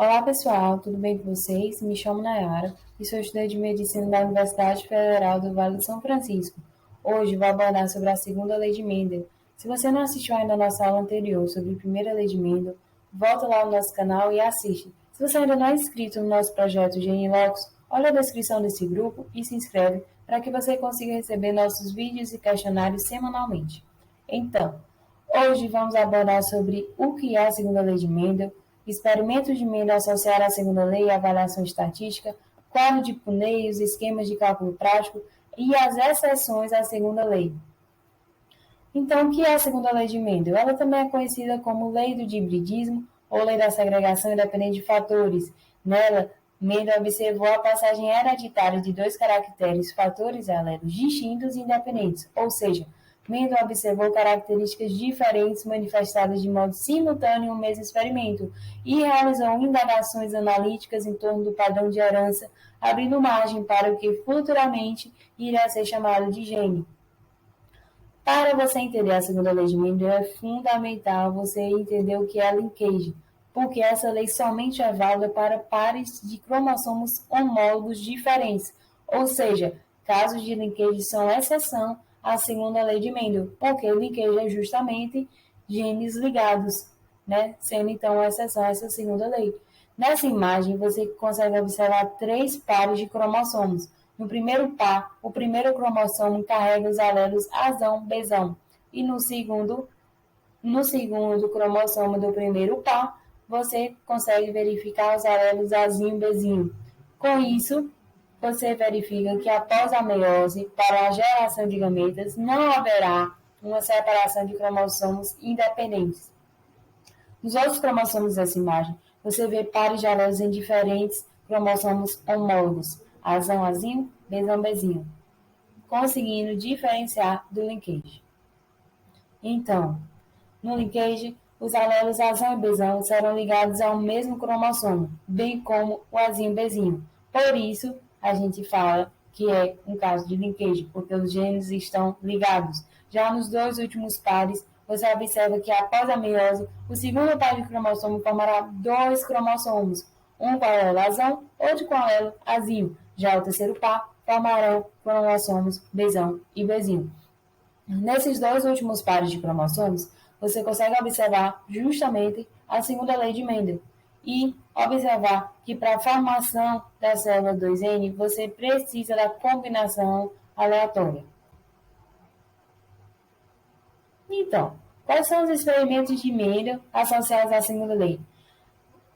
Olá pessoal, tudo bem com vocês? Me chamo Nayara e sou estudante de Medicina da Universidade Federal do Vale do São Francisco. Hoje vou abordar sobre a segunda lei de Mendel. Se você não assistiu ainda a nossa aula anterior sobre a primeira lei de Mendel, volta lá no nosso canal e assiste. Se você ainda não é inscrito no nosso projeto GeniLocus, olha a descrição desse grupo e se inscreve para que você consiga receber nossos vídeos e questionários semanalmente. Então, hoje vamos abordar sobre o que é a segunda lei de Mendel, experimentos de Mendel associados à segunda lei e avaliação estatística, quadro de Punney, os esquemas de cálculo prático e as exceções à segunda lei. Então, o que é a segunda lei de Mendel? Ela também é conhecida como lei do hibridismo ou lei da segregação independente de fatores. Nela, Mendel observou a passagem hereditária de dois caracteres, fatores e alelos distintos e independentes, ou seja, Mendel observou características diferentes manifestadas de modo simultâneo em um mesmo experimento e realizou indagações analíticas em torno do padrão de herança, abrindo margem para o que futuramente irá ser chamado de gene. Para você entender a segunda lei de Mendel, é fundamental você entender o que é a linkagem, porque essa lei somente é válida para pares de cromossomos homólogos diferentes, ou seja, casos de linkagem são exceção à segunda lei de Mendel, porque linkagem é justamente genes ligados, né? Sendo então exceção a essa segunda lei. Nessa imagem, você consegue observar três pares de cromossomos. No primeiro par, o primeiro cromossomo carrega os alelos Azão, Bzão. E no segundo cromossomo do primeiro par, você consegue verificar os alelos Azinho, Bzinho. Com isso, você verifica que após a meiose, para a geração de gametas, não haverá uma separação de cromossomos independentes. Nos outros cromossomos dessa imagem, você vê pares de alelos em diferentes cromossomos homólogos, Azão, Azinho, Bzão, Bzinho, conseguindo diferenciar do linkage. Então, no linkage, os alelos Azão e Bzão serão ligados ao mesmo cromossomo, bem como o Azinho e Bzinho. Por isso, a gente fala que é um caso de linkage, porque os genes estão ligados. Já nos dois últimos pares, você observa que após a meiose, o segundo par de cromossomo formará dois cromossomos, um com alelo Azão, outro com alelo Azinho. Já o terceiro par formarão cromossomos Bzão e Bzinho. Nesses dois últimos pares de cromossomos, você consegue observar justamente a segunda lei de Mendel e observar que para a formação da célula 2N você precisa da combinação aleatória. Então, quais são os experimentos de Mendel associados à segunda lei?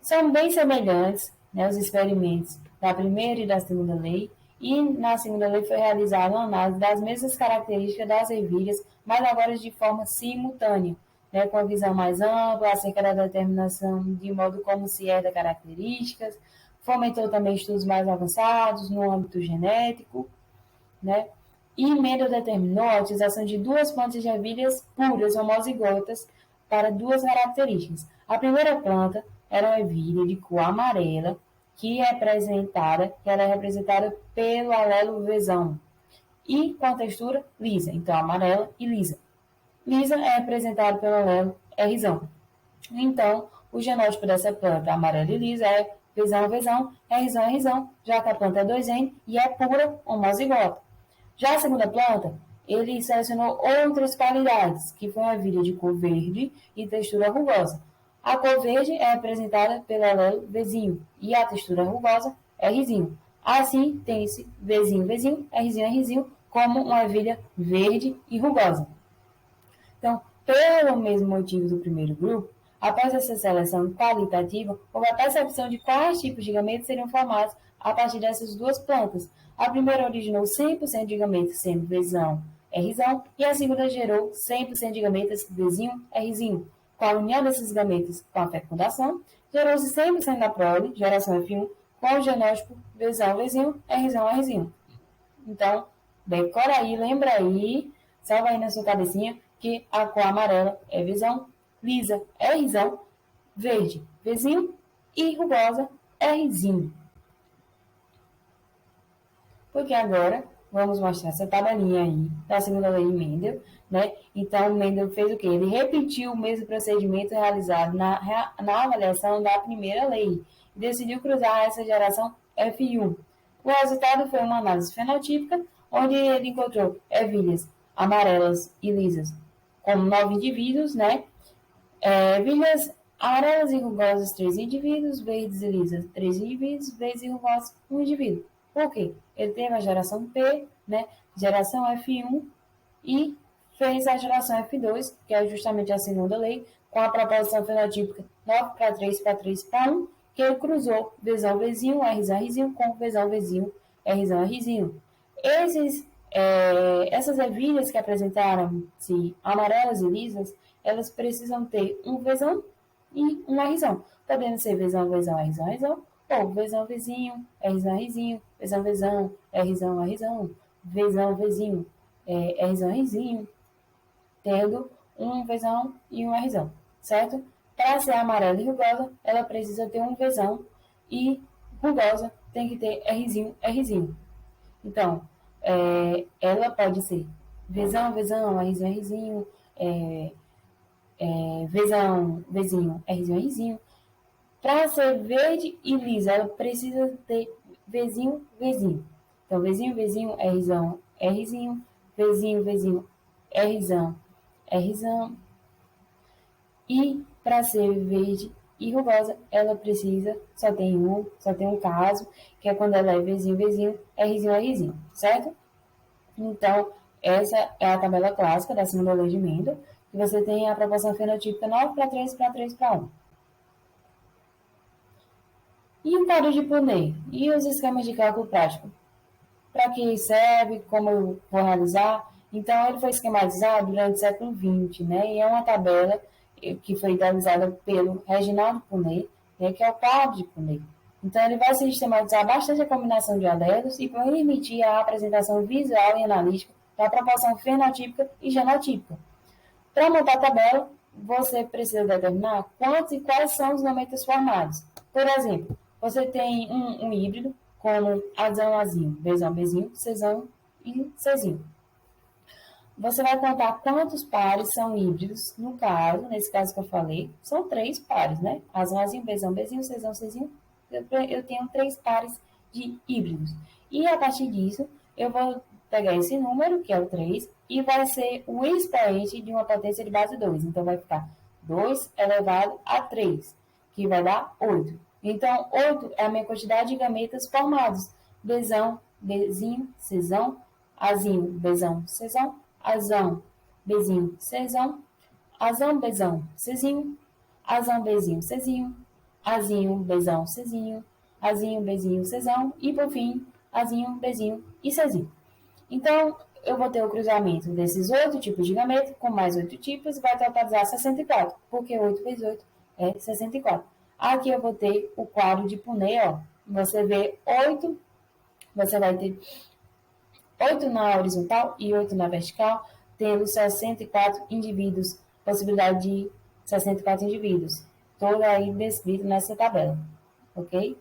São bem semelhantes, né, os experimentos da primeira e da segunda lei, e na segunda lei foi realizada uma análise das mesmas características das ervilhas, mas agora de forma simultânea, né, com a visão mais ampla acerca da determinação de modo como se herda características, fomentou também estudos mais avançados no âmbito genético, né, e Mendel determinou a utilização de duas plantas de ervilhas puras homozigotas para duas características. A primeira planta era uma ervilha de cor amarela, que ela é representada pelo alelo Vzão, e com a textura lisa, então amarela e lisa. Lisa é representada pelo alelo Rzão. Então, o genótipo dessa planta amarela e lisa é Vzão, Vzão, Rzão, Rzão, já que a planta é 2N e é pura homozigota. Já a segunda planta, ele selecionou outras qualidades, que foi uma ervilha de cor verde e textura rugosa. A cor verde é representada pelo alelo Vzinho e a textura rugosa é Rzinho. Assim, tem-se Vzinho, Vzinho, Rzinho, Rzinho, como uma ervilha verde e rugosa. Então, pelo mesmo motivo do primeiro grupo, após essa seleção qualitativa, houve a percepção de quais tipos de gametas seriam formados a partir dessas duas plantas. A primeira originou 100% de gametas sendo Vzão, Rzão, e a segunda gerou 100% de gametas Vzinho, Rzinho. Com a união desses gametas com a fecundação, gerou-se 100% da prole, geração F1, com o genótipo Vzão, Vzinho, Rzão, Rzinho. Então, decora aí, lembra aí, salva aí na sua cabecinha, que a cor amarela é Vzão, lisa é Rzão, verde Vzinho e rugosa é Rzinho. Porque agora vamos mostrar essa tabelinha aí da segunda lei de Mendel, né? Então, Mendel fez o quê? Ele repetiu o mesmo procedimento realizado na avaliação da primeira lei e decidiu cruzar essa geração F1. O resultado foi uma análise fenotípica, onde ele encontrou ervilhas amarelas e lisas com 9 indivíduos, né? Ervilhas amarelas e rugosas, 3 indivíduos, verdes e lisas, 3 indivíduos, verdes e rugosas, 1 indivíduo. Por quê? Ele teve a geração P, né? Geração F1 e fez a geração F2, que é justamente a segunda lei, com a proporção fenotípica 9 para 3 para 3 para 1, que ele cruzou Vzão Vzinho, Rzão Rzinho com Vzão Vzinho, Rzão Rzinho. Essas ervilhas que apresentaram-se amarelas e lisas, elas precisam ter um Vzão e um Rzão, podendo ser Vzão, Vzão, Rzão, Rzão, ou Vzão, Vzinho, Rzão, Rzinho, Vzão, Vzão, Rzão, Rzão, Vzão, Vzinho, Rzão, Rzinho, tendo um Vzão e um Rzão, certo? Para ser amarela e rugosa, ela precisa ter um Vzão e rugosa tem que ter Rzinho, Rzinho. Então, ela pode ser Vzão, Vzão, Rzinho, Rzinho, Vzão, Vzinho, Rzinho, Rzinho. Para ser verde e lisa, ela precisa ter Vzinho, Vzinho. Então, Vzinho, Vzinho, Rzão, Rzinho, Vzinho, Vzinho, Rzão, Rzão. E para ser verde e rugosa, ela precisa, só tem um caso, que é quando ela é Vzinho, Vzinho, Rzinho, Rzinho, certo? Então, essa é a tabela clássica da segunda lei de Mendel, que você tem a proporção fenotípica 9 para 3 para 3 para 1. E o quadro de Punnett? E os esquemas de cálculo prático? Para que serve? Como eu vou realizar? Então, ele foi esquematizado durante o século XX, né? E é uma tabela que foi idealizada pelo Reginaldo Punnett, né? Que é o quadro de Punnett. Então, ele vai sistematizar bastante a combinação de alelos e permitir a apresentação visual e analítica da proporção fenotípica e genotípica. Para montar a tabela, você precisa determinar quantos e quais são os gametas formados. Por exemplo, você tem um híbrido, como Azão, Azinho, Bzão, Bzinho, Czão e Czinho. Você vai contar quantos pares são híbridos, no caso, nesse caso que eu falei, são 3 pares, né? Azão, Azinho, Bzão, Bzinho, Czão, Czinho. Eu tenho 3 pares de híbridos. E a partir disso, eu vou pegar esse número, que é o 3, e vai ser o expoente de uma potência de base 2. Então, vai ficar 2 elevado a 3, que vai dar 8. Então, 8 é a minha quantidade de gametas formados. Bzão, Bzinho, Czão, Azinho, Bzão, Czão, Azão, Bzinho, Czão, Azão, Bzão, Czinho, Azão, Bzinho, Czinho, Azinho, Bzão, Czinho, Azinho, Bzinho, Czão e, por fim, Azinho, Bzinho e Czinho. Então, eu vou ter o cruzamento desses 8 tipos de gameta com mais 8 tipos e vai totalizar 64, porque 8 vezes 8 é 64. Aqui eu vou ter o quadro de Punnett, ó. Você vê 8, você vai ter 8 na horizontal e 8 na vertical, tendo 64 indivíduos, possibilidade de 64 indivíduos. Todo aí descrito nessa tabela, ok?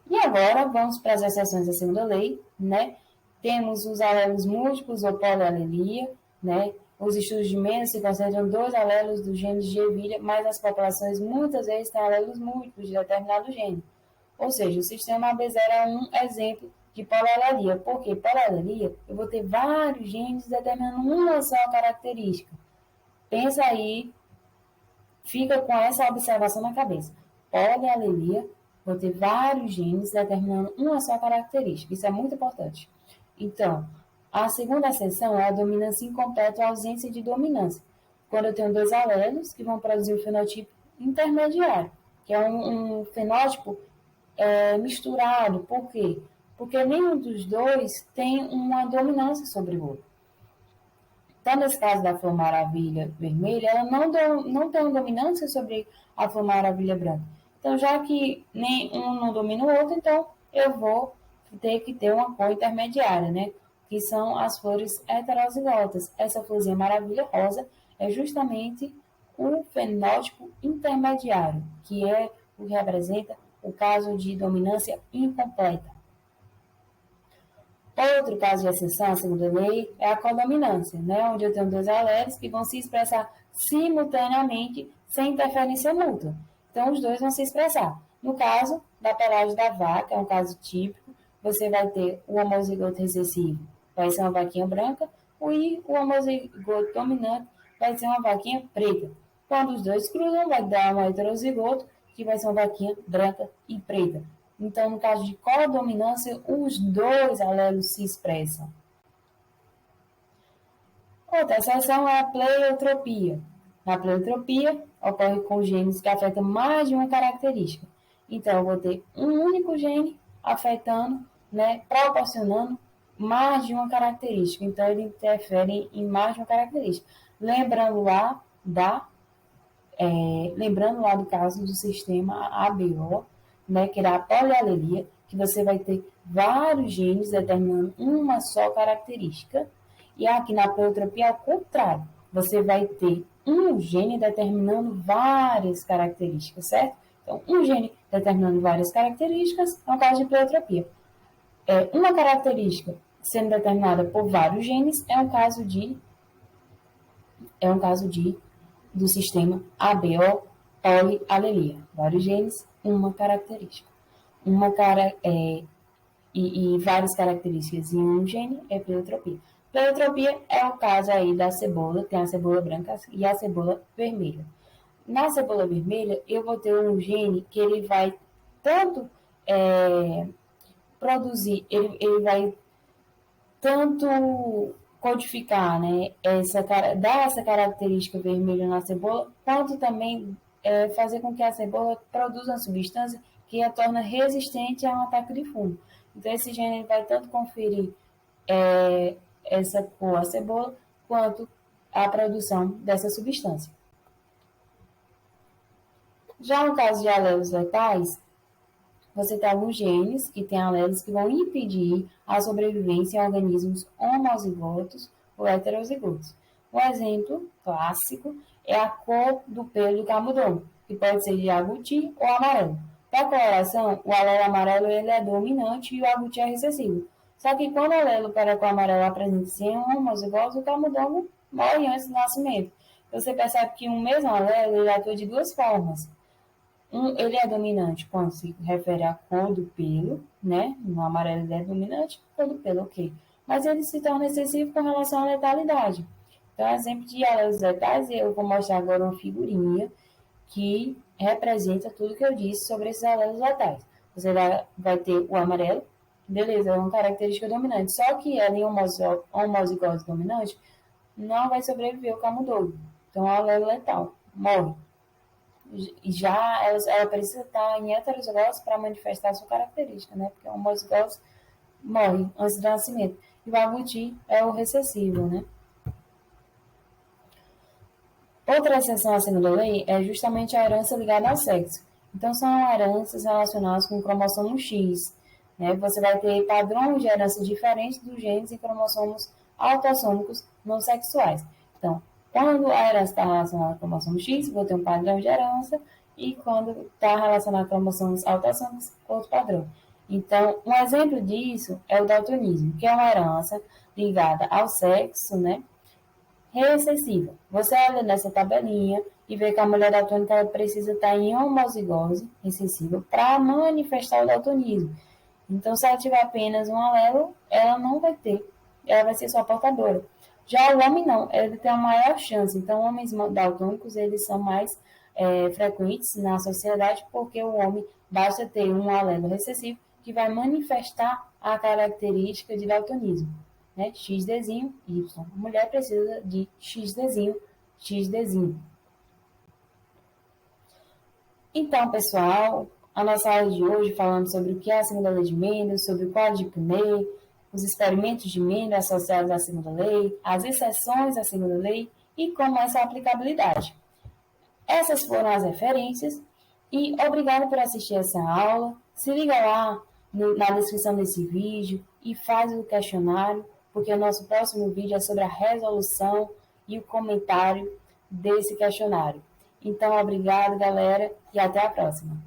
E agora vamos para as exceções da segunda lei, né? Temos os alelos múltiplos ou polialelia, né? Os estudos de Mendel se concentram em 2 alelos do gene de ervilha, mas as populações muitas vezes têm alelos múltiplos de determinado gene. Ou seja, o sistema AB0 é um exemplo de polialelia. Por que polialelia? Eu vou ter vários genes determinando uma só característica. Pensa aí, fica com essa observação na cabeça. Polialelia, vou ter vários genes determinando uma só característica. Isso é muito importante. Então, a segunda exceção é a dominância incompleta ou ausência de dominância. Quando eu tenho 2 alelos que vão produzir um fenotipo intermediário, que é um fenótipo misturado. Por quê? Porque nenhum dos dois tem uma dominância sobre o outro. Então, nesse caso da flor maravilha vermelha, ela não tem uma dominância sobre a flor maravilha branca. Então, já que nenhum não domina o outro, então eu vou ter que ter uma cor intermediária, né? Que são as flores heterozigotas. Essa florzinha maravilha rosa é justamente o fenótipo intermediário, que é o que representa o caso de dominância incompleta. Outro caso de exceção à segunda lei é a codominância, né? Onde eu tenho dois alelos que vão se expressar simultaneamente sem interferência mútua. Então, os dois vão se expressar. No caso da pelagem da vaca, é um caso típico, você vai ter o homozigoto recessivo, vai ser uma vaquinha branca, e o homozigoto dominante vai ser uma vaquinha preta. Quando os dois cruzam, vai dar um heterozigoto, que vai ser uma vaquinha branca e preta. Então, no caso de codominância, os dois alelos se expressam. Outra exceção é a pleiotropia. Na pleiotropia, ocorre com genes que afetam mais de uma característica. Então, eu vou ter um único gene afetando, né, proporcionando mais de uma característica. Então, ele interfere em mais de uma característica. Lembrando lá do caso do sistema ABO, né, que era a polialelia, que você vai ter vários genes determinando uma só característica. E aqui na pleiotropia, ao contrário, você vai ter um gene determinando várias características, certo? Então, um gene determinando várias características é um caso de pleiotropia. Uma característica sendo determinada por vários genes é um caso do sistema ABO polialelia. Vários genes, uma característica. E várias características em um gene é pleiotropia. Pleiotropia é o caso aí da cebola, tem a cebola branca e a cebola vermelha. Na cebola vermelha, eu vou ter um gene que ele vai tanto produzir, ele vai tanto codificar, né, dar essa característica vermelha na cebola, quanto também fazer com que a cebola produza uma substância que a torna resistente a um ataque de fungo. Então, esse gene vai tanto conferir essa cor à cebola, quanto a produção dessa substância. Já no caso de alelos letais, você tem alguns genes que têm alelos que vão impedir a sobrevivência em organismos homozigotos ou heterozigotos. Um exemplo clássico é a cor do pelo do camundongo, que pode ser de agouti ou amarelo. Para a coloração, o alelo amarelo ele é dominante e o agouti é recessivo. Só que quando o alelo para a cor amarela apresenta-se em homozigotos, o camundongo morre antes do nascimento. Você percebe que um mesmo alelo ele atua de duas formas. Ele é dominante quando se refere à cor do pelo, né? No amarelo ele é dominante, cor do pelo, ok. Mas ele se torna excessivo com relação à letalidade. Então, exemplo de alelos letais, eu vou mostrar agora uma figurinha que representa tudo que eu disse sobre esses alelos letais. Você vai ter o amarelo, beleza, é uma característica dominante, só que ela em homozigose dominante não vai sobreviver o camundongo. Então, é um alelo letal, morre. Já ela precisa estar em heterozigose para manifestar a sua característica, né? Porque o homozigose morre antes do nascimento. E o agouti é o recessivo, né? Outra exceção à segunda lei é justamente a herança ligada ao sexo. Então, são heranças relacionadas com o cromossomo X. Né? Você vai ter padrões de herança diferentes dos genes em cromossomos autossômicos não sexuais. Então, quando a herança está relacionada ao cromossomo X, vou ter um padrão de herança, e quando está relacionado a cromossomos autossômicos, outro padrão. Então, um exemplo disso é o daltonismo, que é uma herança ligada ao sexo, né? Recessiva. Você olha nessa tabelinha e vê que a mulher daltônica precisa estar em homozigose recessiva para manifestar o daltonismo. Então, se ela tiver apenas um alelo, ela não vai ter. Ela vai ser só portadora. Já o homem não, ele tem a maior chance. Então, homens daltônicos, eles são mais frequentes na sociedade, porque o homem basta ter um alelo recessivo que vai manifestar a característica de daltonismo. Né? XDzinho, Y. A mulher precisa de XDzinho, XDzinho. Então, pessoal, a nossa aula de hoje falando sobre o que é a segunda lei de Mendel, sobre o código de Punnett, os experimentos de Mendel associados à segunda lei, as exceções à segunda lei e como essa aplicabilidade. Essas foram as referências e obrigado por assistir essa aula. Se liga lá na descrição desse vídeo e faz o questionário, porque o nosso próximo vídeo é sobre a resolução e o comentário desse questionário. Então, obrigado, galera, e até a próxima.